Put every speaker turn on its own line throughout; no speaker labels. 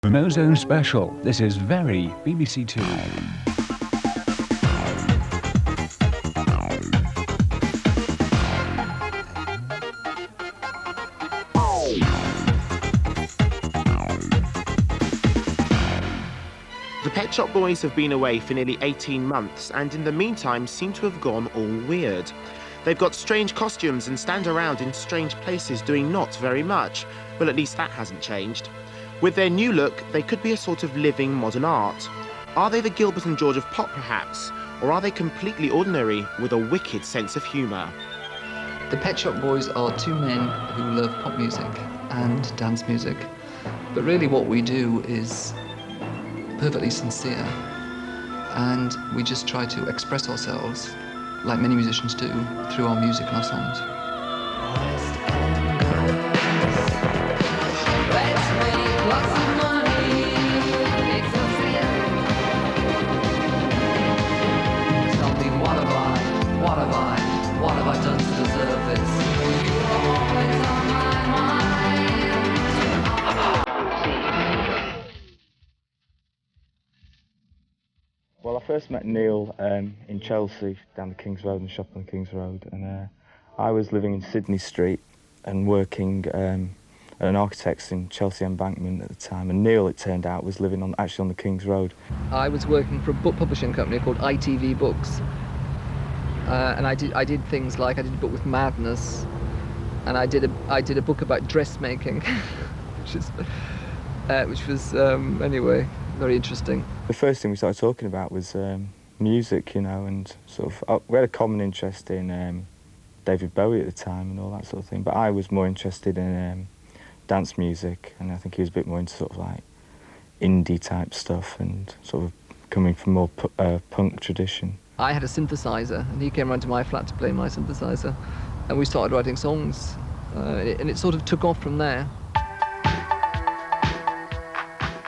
The No Zone Special. This is very BBC Two.
The Pet Shop Boys have been away for nearly 18 months and in the meantime seem to have gone all weird. They've got strange costumes and stand around in strange places doing not very much. Well, at least that hasn't changed. With their new look, they could be a sort of living modern art. Are they the Gilbert and George of pop, perhaps? Or are they completely ordinary with a wicked sense of humour?
The Pet Shop Boys are two men who love pop music and dance music. But really what we do is perfectly sincere. And we just try to express ourselves, like many musicians do, through our music and our songs.
What have I done to deserve this? You're always on my mind.
Well, I first met Neil in Chelsea, down the King's Road, in the shop on the King's Road, and I was living in Sydney Street and working at an architect's in Chelsea Embankment at the time, and Neil, it turned out, was living actually on the King's Road.
I was working for a book publishing company called ITV Books. And I did things like I did a book with Madness, and I did a book about dressmaking, which was anyway very interesting.
The first thing we started talking about was music, you know, and sort of we had a common interest in David Bowie at the time and all that sort of thing. But I was more interested in dance music, and I think he was a bit more into sort of like indie type stuff and sort of coming from more punk tradition.
I had a synthesizer, and he came round to my flat to play my synthesizer, and we started writing songs, and it sort of took off from there.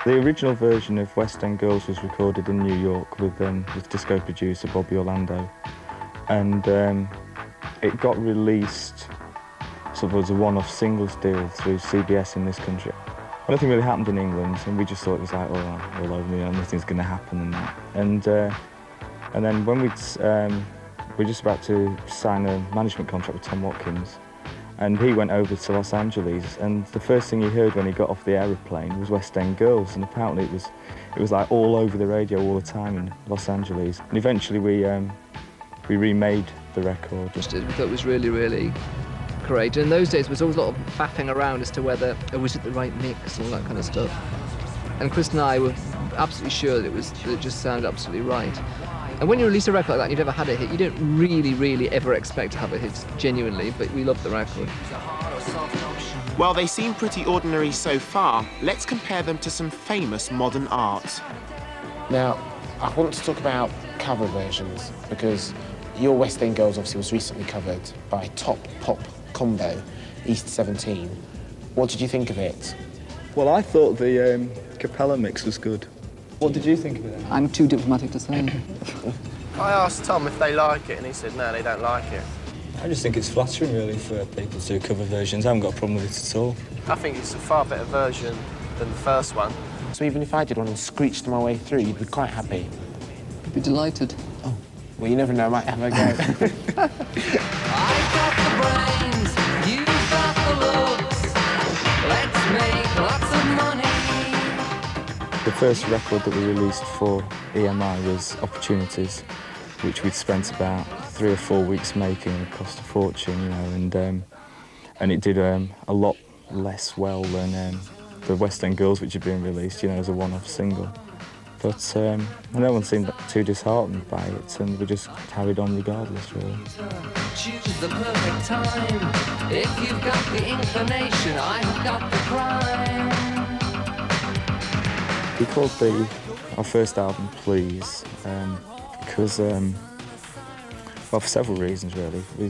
The original version of West End Girls was recorded in New York with disco producer Bobby Orlando, and it got released sort of as a one-off singles deal through CBS in this country. Nothing really happened in England, and we just thought it was like, oh, all over, you know, nothing's going to happen and that. And then when we're just about to sign a management contract with Tom Watkins, and he went over to Los Angeles, and the first thing he heard when he got off the aeroplane was West End Girls, and apparently it was like all over the radio all the time in Los Angeles. And eventually we remade the record.
We thought it was really, really great. And in those days, there was always a lot of faffing around as to whether was it the right mix, all that kind of stuff. And Chris and I were absolutely sure that it just sounded absolutely right. And when you release a record like that and you've never had a hit, you don't really ever expect to have a hit, genuinely, but we love the record.
While they seem pretty ordinary so far, let's compare them to some famous modern art.
Now, I want to talk about cover versions, because your West End Girls obviously was recently covered by top pop combo, East 17. What did you think of it?
Well, I thought the cappella mix was good. What did you think of it?
I'm too diplomatic to say.
I asked Tom if they like it, and he said no, they don't like it.
I just think it's flattering, really, for people to do cover versions. I haven't got a problem with it at all.
I think it's a far better version than the first one.
So even if I did one and screeched my way through, you'd be quite happy?
I'd be delighted.
Oh, well, you never know, I might have a go.
I got the brains, you got the looks. Let's make lots of money.
The first record that we released for EMI was Opportunities, which we'd spent about 3 or 4 weeks making, and it cost a fortune, you know, and it did a lot less well than the West End Girls, which had been released, you know, as a one-off single. But no one seemed too disheartened by it, and we just carried on regardless, really.
Choose the perfect time. If you've got the inclination, I've got the crime.
We called our first album Please because, well, for several reasons really. We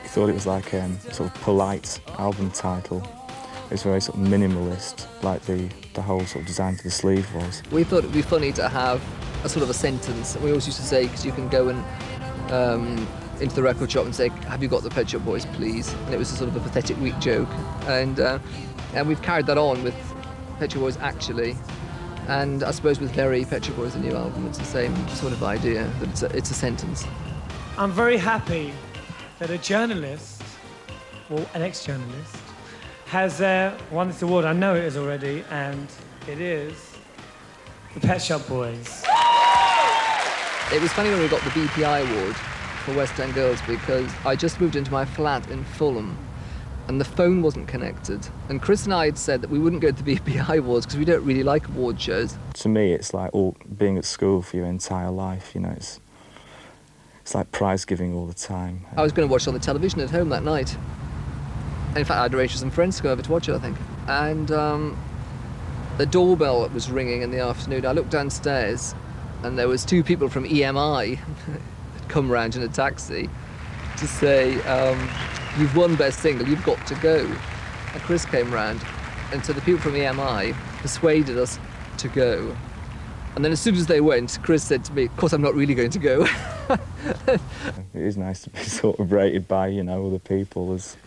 thought it was like a sort of polite album title. It's very sort of minimalist, like the whole sort of design for the sleeve was.
We thought it would be funny to have a sort of a sentence. We always used to say, because you can go and into the record shop and say, have you got the Pet Shop Boys, please? And it was a sort of a pathetic, weak joke. And we've carried that on with Pet Shop Boys actually. And I suppose with Very, Pet Shop Boys, the new album, it's the same sort of idea, that it's a sentence.
I'm very happy that a journalist, or an ex-journalist, has won this award. I know it is already, and it is the Pet Shop Boys.
It was funny when we got the BPI award for West End Girls because I just moved into my flat in Fulham and the phone wasn't connected. And Chris and I had said that we wouldn't go to the BPI awards because we don't really like award shows.
To me, it's like being at school for your entire life, you know, it's like prize giving all the time.
I was going to watch it on the television at home that night. And in fact, I'd arranged for some friends to go over to watch it, I think. And the doorbell was ringing in the afternoon. I looked downstairs and there was 2 people from EMI had come round in a taxi to say, you've won Best Single, you've got to go. And Chris came round, and so the people from EMI persuaded us to go. And then as soon as they went, Chris said to me, of course I'm not really going to go.
It is nice to be sort of rated by, you know, other people as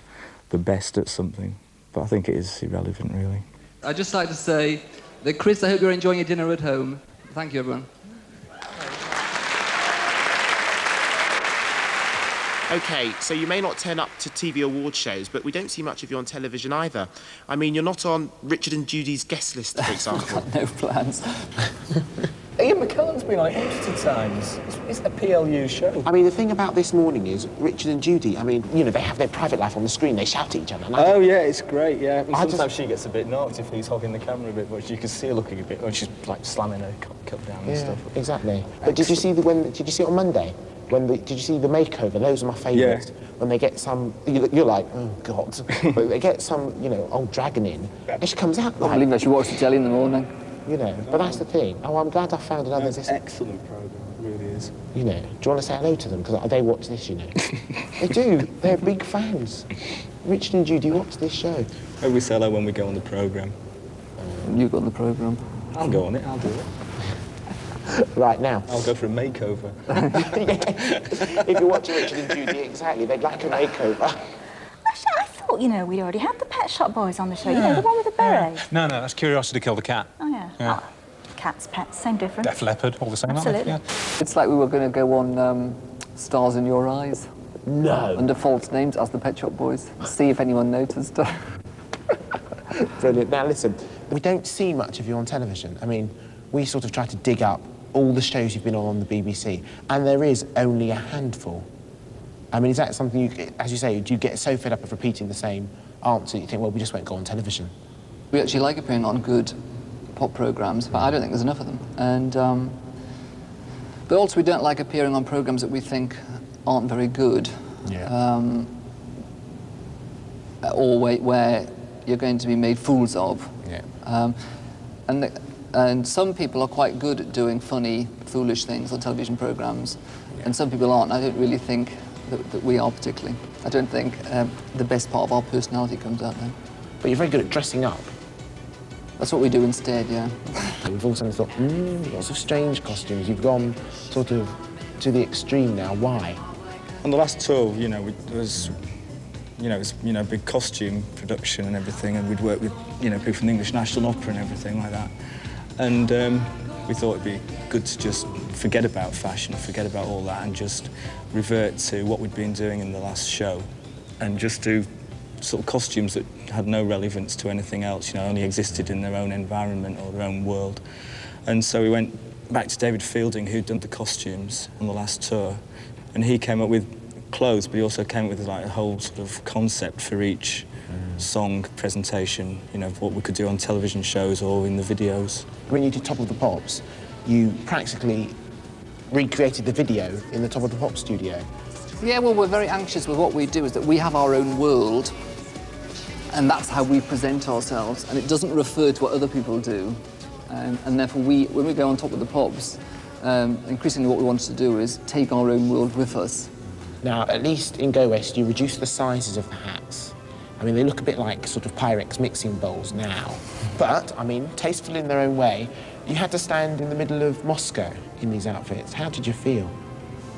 the best at something, but I think it is irrelevant, really.
I'd just like to say that, Chris, I hope you're enjoying your dinner at home. Thank you, everyone.
OK, so you may not turn up to TV award shows, but we don't see much of you on television either. I mean, you're not on Richard and Judy's guest list, for example.
No plans. Ian McKellen's been on it hundreds of times. It's a PLU show.
I mean, the thing about this morning is Richard and Judy, I mean, you know, they have their private life on the screen, they shout at each other.
Oh, yeah, it's great, yeah. And sometimes she gets a bit knocked if he's hogging the camera a bit much. You can see her looking a bit, when she's, like, slamming her cup down and stuff.
Exactly. But did you see did you see it on Monday? Did you see the makeover? Those are my favourites. Yeah. When they get some, you're like, oh God. But they get some, you know, old dragon in, and she comes out like...
I believe I should watch the telly in the morning.
You know, but that's the thing. Oh, I'm glad I found another...
It's an excellent programme, it really is.
You know, do you want to say hello to them? Because they watch this, you know. They do. They're big fans. Richard and Judy watch this show.
Maybe we say hello when we go on the programme.
You got on the programme.
I'll go on it, I'll do it.
Right now.
I'll go for a makeover.
If you're watching Richard and Judy, exactly, they'd like a makeover.
Actually, I thought, you know, we'd already had the Pet Shop Boys on the show. You know, the one with the beret.
No, that's Curiosity Killed the Cat.
Oh, yeah. Oh, cats, pets, same difference.
Def Leppard, all the same,
Absolutely.
aren't they? Yeah.
It's like we were going to go on Stars in Your Eyes.
No.
Under false names as the Pet Shop Boys. See if anyone noticed.
Brilliant. Now, listen, we don't see much of you on television. I mean, we sort of try to dig up all the shows you've been on the BBC, and there is only a handful. I mean, is that something you, as you say, do you get so fed up of repeating the same answer that you think, well, we just won't go on television?
We actually like appearing on good pop programmes, but I don't think there's enough of them. And, but also we don't like appearing on programmes that we think aren't very good.
Yeah.
Or where you're going to be made fools of.
Yeah.
And some people are quite good at doing funny, foolish things on television programmes, and some people aren't. I don't really think that we are particularly. I don't think the best part of our personality comes out then.
But you're very good at dressing up.
That's what we do instead, yeah.
We've also thought, lots of strange costumes. You've gone sort of to the extreme now. Why?
On the last tour, you know, it was big costume production and everything, and we'd work with, you know, people from the English National Opera and everything like that. And we thought it'd be good to just forget about fashion, forget about all that, and just revert to what we'd been doing in the last show, and just do sort of costumes that had no relevance to anything else, you know, only existed in their own environment or their own world. And so we went back to David Fielding, who'd done the costumes on the last tour, and he came up with clothes, but he also came up with like a whole sort of concept for each song presentation, you know, what we could do on television shows or in the videos.
When you did Top of the Pops, you practically recreated the video in the Top of the Pops studio.
Yeah, well, we're very anxious with what we do, is that we have our own world, and that's how we present ourselves, and it doesn't refer to what other people do. And therefore, when we go on Top of the Pops, increasingly what we want to do is take our own world with us.
Now, at least in Go West, you reduce the sizes of the hats. I mean, they look a bit like sort of Pyrex mixing bowls now. But, I mean, tasteful in their own way. You had to stand in the middle of Moscow in these outfits. How did you feel?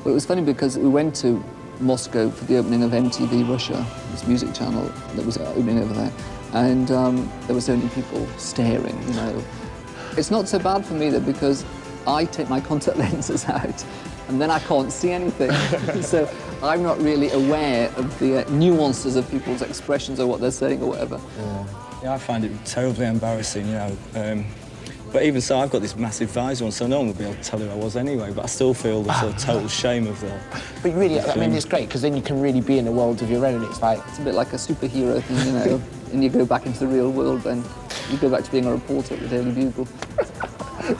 Well, it was funny because we went to Moscow for the opening of MTV Russia, this music channel that was opening over there. and there was only people staring, you know. It's not so bad for me though, because I take my contact lenses out and then I can't see anything. So I'm not really aware of the nuances of people's expressions or what they're saying or whatever.
Yeah, I find it terribly embarrassing, you know. But even so, I've got this massive visor on, so no one would be able to tell who I was anyway, but I still feel the sort of total shame of that.
But really, I mean, it's great, because then you can really be in a world of your own. It's like...
It's a bit like a superhero thing, you know, and you go back into the real world, then you go back to being a reporter at the Daily Bugle.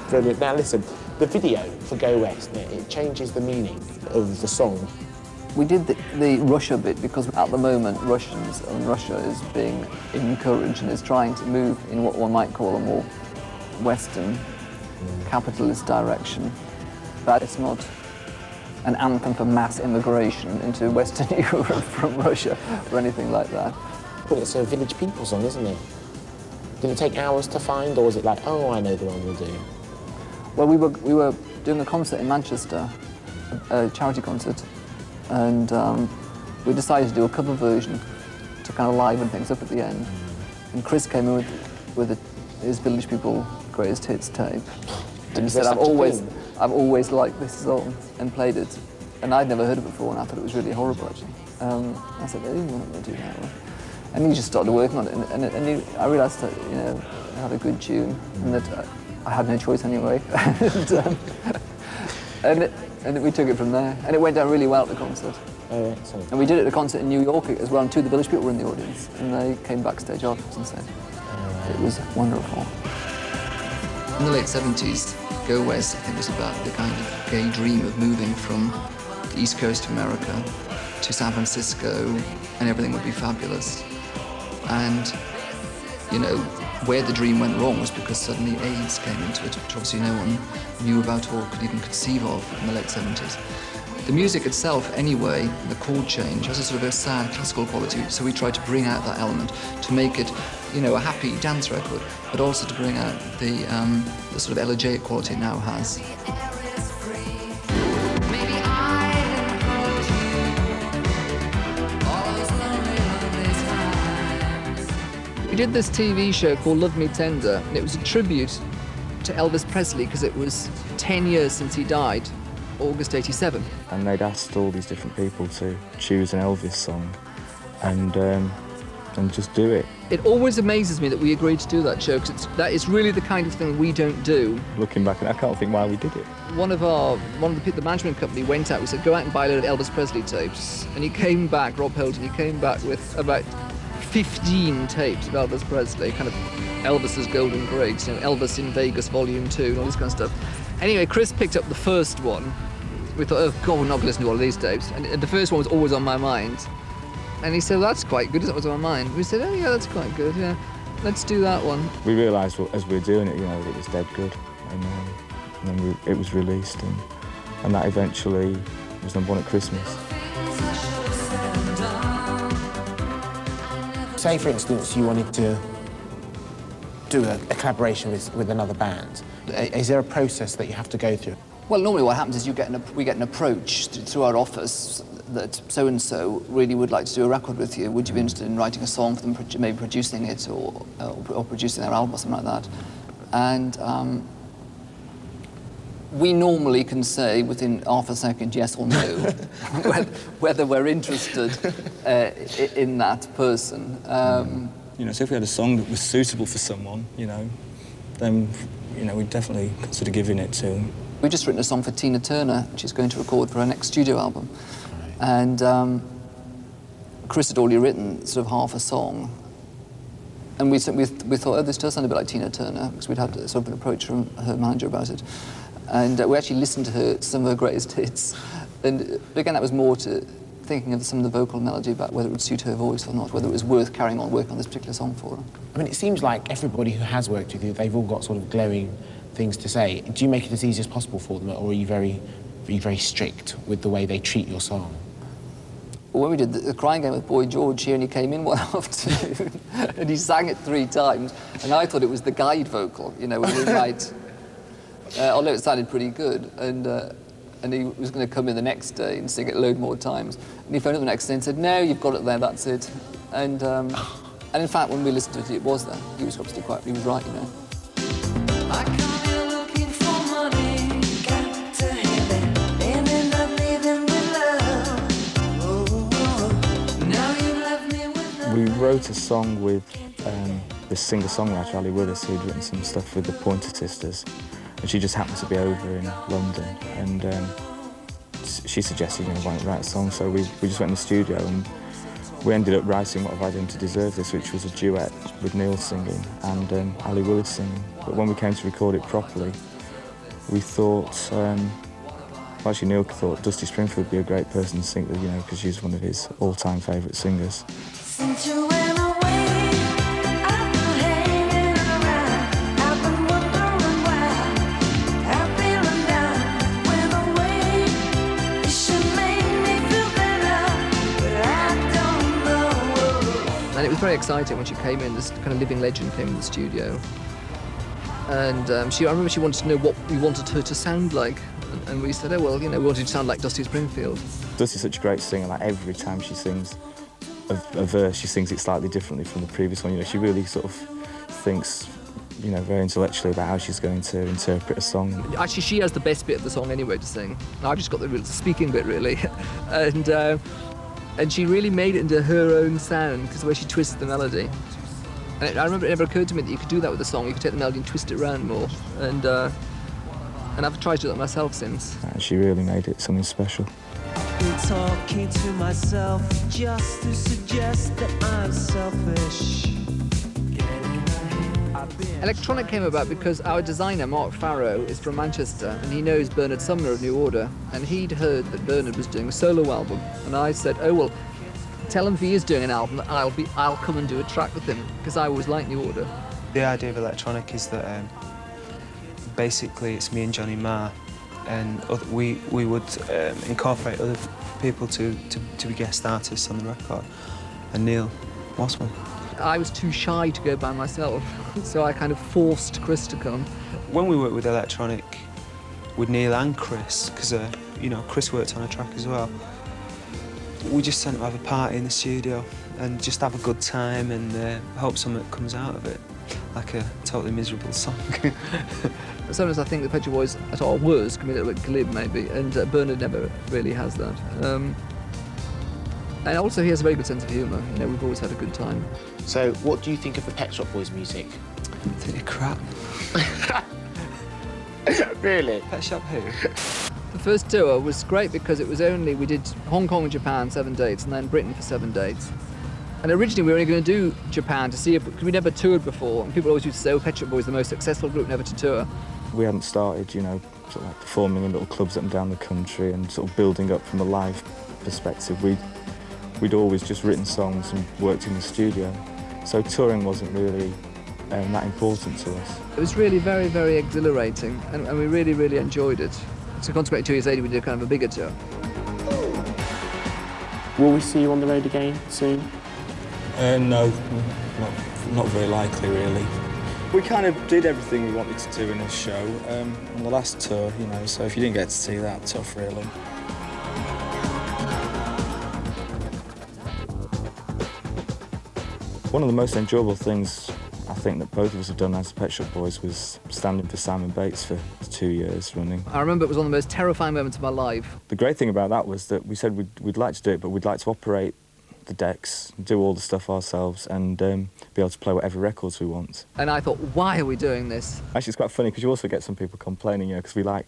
Brilliant. Now listen, the video for Go West, it changes the meaning of the song.
We did the Russia bit because at the moment Russia is being encouraged and is trying to move in what one might call a more Western capitalist direction. But it's not an anthem for mass immigration into Western Europe from Russia or anything like that.
Well, it's a Village People song, isn't it? Did it take hours to find, or was it like, oh, I know the one we'll do?
Well, we were doing a concert in Manchester, a charity concert, and we decided to do a cover version to kind of liven things up at the end. And Chris came in with his Village People Greatest Hits tape, and he said, I've always liked this song, and played it. And I'd never heard it before, and I thought it was really horrible, actually. I said, I didn't want to do that one. And he just started working on it, and I realised that, you know, it had a good tune, and that I had no choice anyway. and we took it from there, and it went down really well at the concert.
Oh, excellent.
And we did it at a concert in New York as well, and two of the Village People were in the audience, and they came backstage afterwards and said it was wonderful.
In the late 70s, Go West, I think, was about the kind of gay dream of moving from the East Coast of America to San Francisco, and everything would be fabulous. And, you know, where the dream went wrong was because suddenly AIDS came into it, which obviously no one knew about or could even conceive of in the late 70s. The music itself, anyway, the chord change, has a sort of a sad classical quality, so we tried to bring out that element to make it, you know, a happy dance record, but also to bring out the sort of elegiac quality it now has.
We did this TV show called Love Me Tender, and it was a tribute to Elvis Presley because it was 10 years since he died, August '87.
And they'd asked all these different people to choose an Elvis song and just do it.
It always amazes me that we agreed to do that show, because that is really the kind of thing we don't do.
Looking back, I can't think why we did it.
One of the management company went out, we said, go out and buy a load of Elvis Presley tapes. And he came back, Rob Hilton, he came back with about 15 tapes of Elvis Presley, kind of Elvis's Golden Greats, you know, Elvis in Vegas Volume 2 and all this kind of stuff. Anyway, Chris picked up the first one. We thought, oh God, we're not going to listen to all of these tapes. And the first one was always on my mind. And he said, well, that's quite good, that was on my mind. We said, oh yeah, that's quite good, yeah. Let's do that one.
We realised as we were doing it, you know, that it was dead good. And then it was released, and that eventually was #1 at Christmas.
Say, for instance, you wanted to do a collaboration with another band. Is there a process that you have to go through?
Well, normally what happens is we get an approach through our office that so-and-so really would like to do a record with you. Would you be interested in writing a song for them, maybe producing it or producing their album or something like that? And we normally can say within half a second yes or no whether we're interested in that person.
You know, so if we had a song that was suitable for someone, you know, then, you know, we'd definitely consider giving it to them.
We've just written a song for Tina Turner, which she's going to record for her next studio album. And Chris had already written sort of half a song. And we thought, oh, this does sound a bit like Tina Turner, because we'd had sort of an approach from her manager about it. And we actually listened to some of her greatest hits. And again, that was more to thinking of some of the vocal melody about whether it would suit her voice or not, whether it was worth carrying on working on this particular song for her.
I mean, it seems like everybody who has worked with you, they've all got sort of glowing things to say. Do you make it as easy as possible for them, or are you very strict with the way they treat your song?
Well, when we did the Crying Game with Boy George, he only came in one afternoon and he sang it 3 times, and I thought it was the guide vocal, you know, when we might, although it sounded pretty good, and he was going to come in the next day and sing it a load more times. And he phoned up the next day and said, no, you've got it there, that's it. And And in fact, when we listened to it, it was there. He was obviously quite, he was right, you know.
I come here looking for money, got to have it, ended up leaving with love. Oh, now you left me with
We wrote a song with this singer-songwriter, Ali Willis, who'd written some stuff with the Pointer Sisters, and she just happened to be over in London, and she suggested, you know, why not write a song, so we just went in the studio, and we ended up writing What Have I Done to Deserve This, which was a duet with Neil singing and Ali Willis singing. But when we came to record it properly, we thought, well, actually Neil thought Dusty Springfield would be a great person to sing with, you know, because she's one of his all-time favourite singers.
since you went away. I've been hanging around. I've been wondering why. I've been down. Went away. It should make me feel better, but I don't know.
And it was very exciting when she came in, this kind of living legend came in the studio. And I remember she wanted to know what we wanted her to sound like. And we said, oh, well, you know, we wanted to sound like Dusty Springfield.
Dusty's such a great singer, like every time she sings a verse, she sings it slightly differently from the previous one. You know, she really sort of thinks, you know, very intellectually about how she's going to interpret a song.
Actually, she has the best bit of the song anyway to sing. I've just got the real speaking bit, really. And she really made it into her own sound, because the way she twists the melody. And I remember it never occurred to me that you could do that with a song. You could take the melody and twist it around more. And I've tried to do that myself since.
And she really made it something special.
Been talking to myself just to suggest that I'm selfish.
Electronic came about because our designer, Mark Farrow, is from Manchester, and he knows Bernard Sumner of New Order, and he'd heard that Bernard was doing a solo album, and I said, oh, well, tell him if he is doing an album, I'll come and do a track with him, because I always liked New Order.
The idea of electronic is that basically it's me and Johnny Marr, and we would incorporate other people to be guest artists on the record, and Neil was one.
I was too shy to go by myself, so I kind of forced Chris to come.
When we worked with electronic, with Neil and Chris, because you know, Chris worked on a track as well, we just tend to have a party in the studio and just have a good time and hope something comes out of it, like a totally miserable song.
Sometimes I think the Pet Shop Boys at our worst can be a little bit glib, maybe, and Bernard never really has that. And also he has a very good sense of humour. You know, we've always had a good time.
So, what do you think of the Pet Shop Boys music?
I think they're crap.
Really?
Pet Shop who?
The first tour was great because it was only, we did Hong Kong and Japan 7 dates, and then Britain for 7 dates. And originally we were only going to do Japan to see if, because we'd never toured before, and people always used to say, oh, Pet Shop Boys the most successful group never to tour.
We hadn't started, you know, sort of like performing in little clubs up and down the country and sort of building up from a live perspective. We'd always just written songs and worked in the studio, so touring wasn't really that important to us.
It was really very, very exhilarating, and we really, really enjoyed it. So consequently 2 years later we did kind of a bigger tour.
Will we see you on the road again soon?
No, not very likely, really. We kind of did everything we wanted to do in this show on the last tour, you know, so if you didn't get to see that, tough, really.
One of the most enjoyable things I think that both of us have done as the Pet Shop Boys was standing for Simon Bates for 2 years running.
I remember it was one of the most terrifying moments of my life.
The great thing about that was that we said we'd like to do it, but we'd like to operate the decks, do all the stuff ourselves, and be able to play whatever records we want.
And I thought, why are we doing this?
Actually, it's quite funny because you also get some people complaining, you know, because we like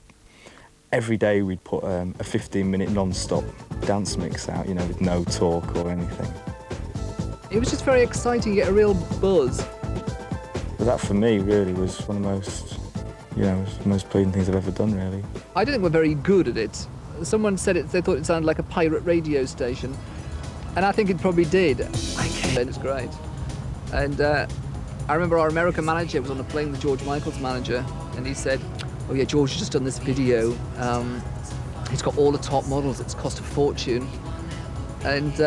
every day we'd put a 15-minute non-stop dance mix out, you know, with no talk or anything.
It was just very exciting, you get a real buzz.
But that for me really was one of the most, you know, the most pleasing things I've ever done, really.
I don't think we're very good at it. Someone said they thought it sounded like a pirate radio station. And I think it probably did. And it's great. And I remember our American manager was on a plane with George Michael's manager, and he said, oh yeah, George has just done this video. He's got all the top models, it's cost a fortune. And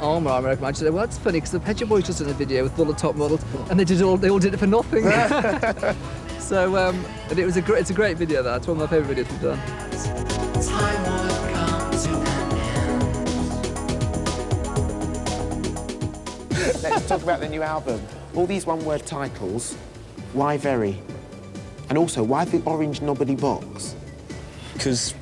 Alma, our American manager, said, well, that's funny, because the Pet Shop Boys just done a video with all the top models, and they all did it for nothing. So, and it's a great video, that. It's one of my favourite videos we've done.
Time would come to an end.
Let's talk about the new album. All these one-word titles, why Very? And also, why the orange knobbly box?
Because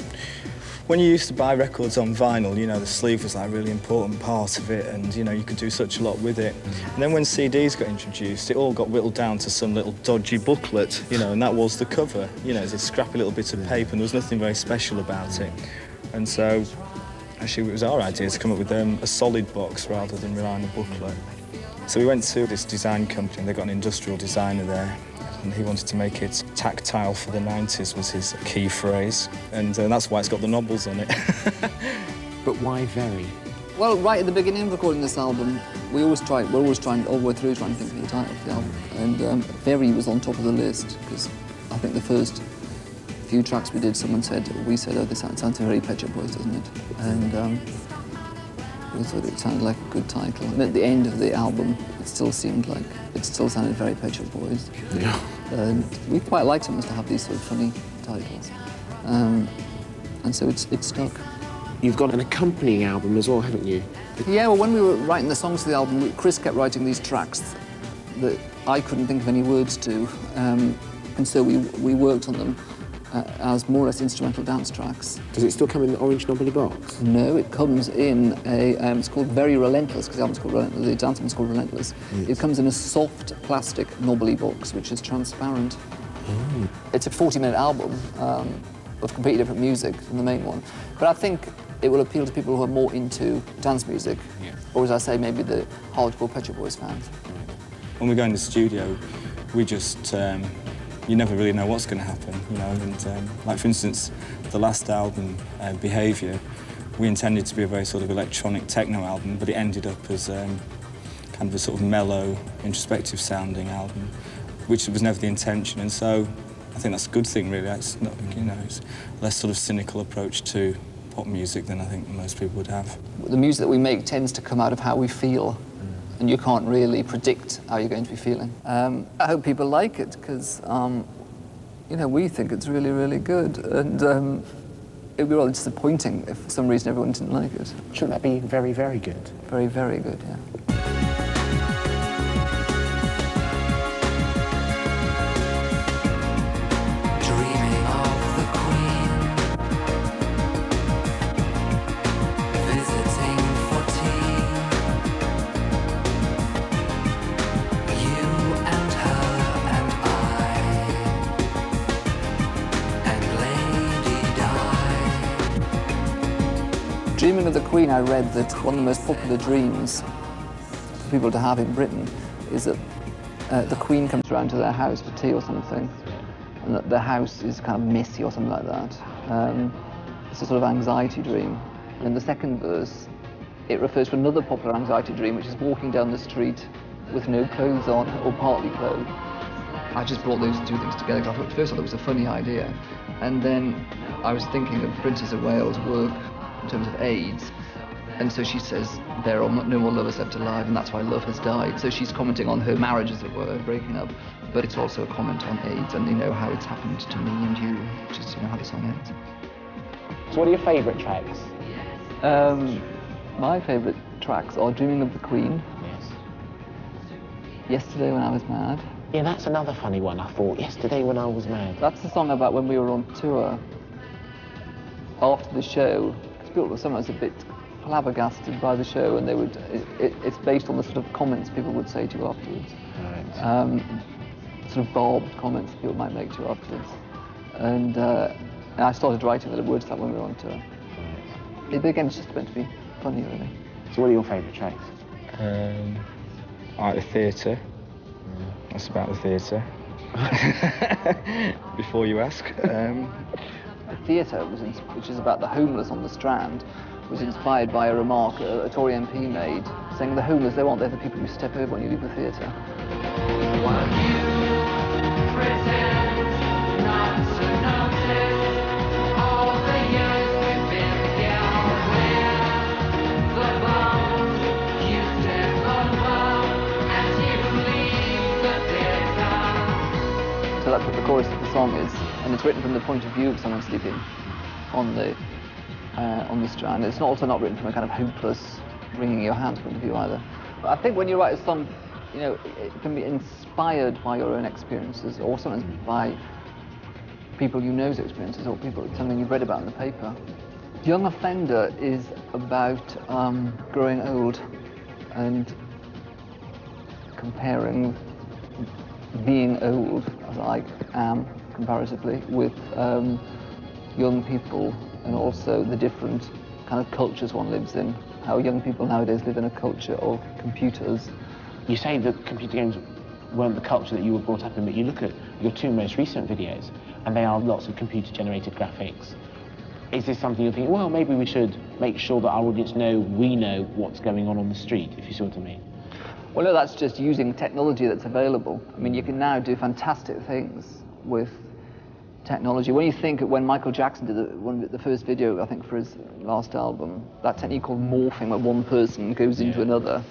when you used to buy records on vinyl, you know, the sleeve was like a really important part of it, and you know, you could do such a lot with it. And then when CDs got introduced, it all got whittled down to some little dodgy booklet, you know, and that was the cover. You know, it's a scrappy little bit of paper, and there was nothing very special about it. And so, actually, it was our idea to come up with a solid box rather than rely on a booklet. So we went to this design company, and they got an industrial designer there, and he wanted to make it tactile for the 90s was his key phrase, and that's why it's got the knobbles on it.
But why Very?
Well, right at the beginning of recording this album, we're always trying all the way through trying to think of the title of the album, and Very was on top of the list, because I think the first few tracks we did, we said, oh, this sounds very Pet Shop Boys, doesn't it? And we thought it sounded like a good title. And at the end of the album, it still sounded very Pet Shop Boys.
Yeah.
And we quite liked it to have these sort of funny titles. And so it stuck.
You've got an accompanying album as well, haven't you?
Yeah, well, when we were writing the songs for the album, Chris kept writing these tracks that I couldn't think of any words to. And so we worked on them as more or less instrumental dance tracks.
Does it still come in the orange knobbly box?
No, it comes in it's called Very Relentless, because the album's called Relentless, the dance album's called Relentless. Yes. It comes in a soft plastic knobbly box, which is transparent. Oh. It's a 40-minute album of completely different music than the main one. But I think it will appeal to people who are more into dance music, or as I say, maybe the hardcore Pet Shop Boys fans.
When we go in the studio, we just you never really know what's going to happen, you know. And like, for instance, the last album, Behaviour, we intended to be a very sort of electronic techno album, but it ended up as kind of a sort of mellow, introspective sounding album, which was never the intention. And so I think that's a good thing, really. It's not, you know, it's a less sort of cynical approach to pop music than I think most people would have.
The music that we make tends to come out of how we feel. And you can't really predict how you're going to be feeling. I hope people like it, because, you know, we think it's really, really good. And it would be rather disappointing if for some reason everyone didn't like it.
Shouldn't that be very, very good?
Very, very good, yeah. Dreaming of the Queen, I read that one of the most popular dreams for people to have in Britain is that the Queen comes around to their house for tea or something, and that the house is kind of messy or something like that. It's a sort of anxiety dream. And in the second verse, it refers to another popular anxiety dream, which is walking down the street with no clothes on or partly clothed. I just brought those two things together because I thought, first of all, it was a funny idea. And then I was thinking of Princess of Wales' work in terms of AIDS, and so she says there are no more lovers left alive, and that's why love has died. So she's commenting on her marriage, as it were, breaking up, but it's also a comment on AIDS and, you know, how it's happened to me and you, which is, you know, how the song ends.
So what are your favourite tracks?
My favourite tracks are Dreaming of the Queen, Yesterday When I Was Mad.
Yeah, that's another funny one, I thought, Yesterday When I Was Mad.
That's the song about when we were on tour after the show. People were sometimes a bit flabbergasted by the show, and they would. It's based on the sort of comments people would say to you afterwards. Right. Sort of barbed comments people might make to you afterwards. And I started writing the words to that when we were on tour. Right. But again, it's just meant to be funny, really.
So what are your favourite tracks?
I like the theatre. That's about the theatre. Before you ask.
The theatre, which is about the homeless on the Strand, was inspired by a remark a Tory MP made, saying the homeless, they aren't there, the people who step over when you leave the theatre. So that's what the chorus of the song is, and it's written from the point of view of someone sleeping on the Strand. It's also not written from a kind of hopeless, wringing your hands point of view either. I think when you write a song, you know, it can be inspired by your own experiences, or sometimes by people you know's experiences, or something you've read about in the paper. Young Offender is about growing old and comparing being old, as I am comparatively, with young people, and also the different kind of cultures one lives in. How young people nowadays live in a culture of computers.
You say that computer games weren't the culture that you were brought up in, but you look at your two most recent videos, and they are lots of computer-generated graphics. Is this something you're thinking, well, maybe we should make sure that our audience we know what's going on the street, if you see what I mean?
Well, no, that's just using technology that's available. I mean, you can now do fantastic things with technology. When you think when Michael Jackson did the first video, I think, for his last album, that technique called morphing, where one person goes into another,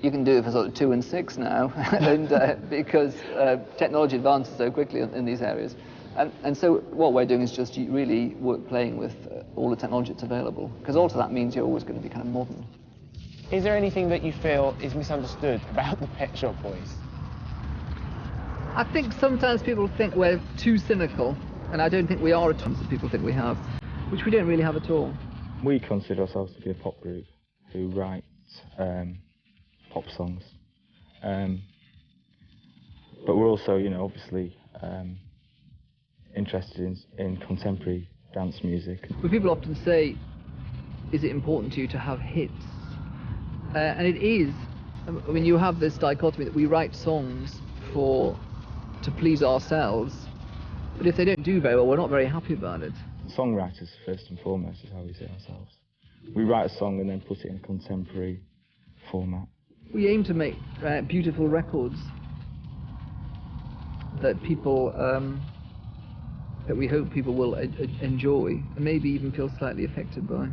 you can do it for sort of 2 and 6 now, and because technology advances so quickly in these areas. And so what we're doing is just really playing with all the technology that's available, because also that means you're always going to be kind of modern.
Is there anything that you feel is misunderstood about the Pet Shop Boys?
I think sometimes people think we're too cynical, and I don't think we are at times that people think we have, which we don't really have at all.
We consider ourselves to be a pop group who write pop songs, but we're also, you know, obviously interested in contemporary dance music.
But people often say, is it important to you to have hits? And it is. I mean, you have this dichotomy that we write songs to please ourselves, but if they don't do very well, we're not very happy about it.
Songwriters, first and foremost, is how we see ourselves. We write a song and then put it in a contemporary format.
We aim to make beautiful records that people, that we hope people will enjoy, and maybe even feel slightly affected by.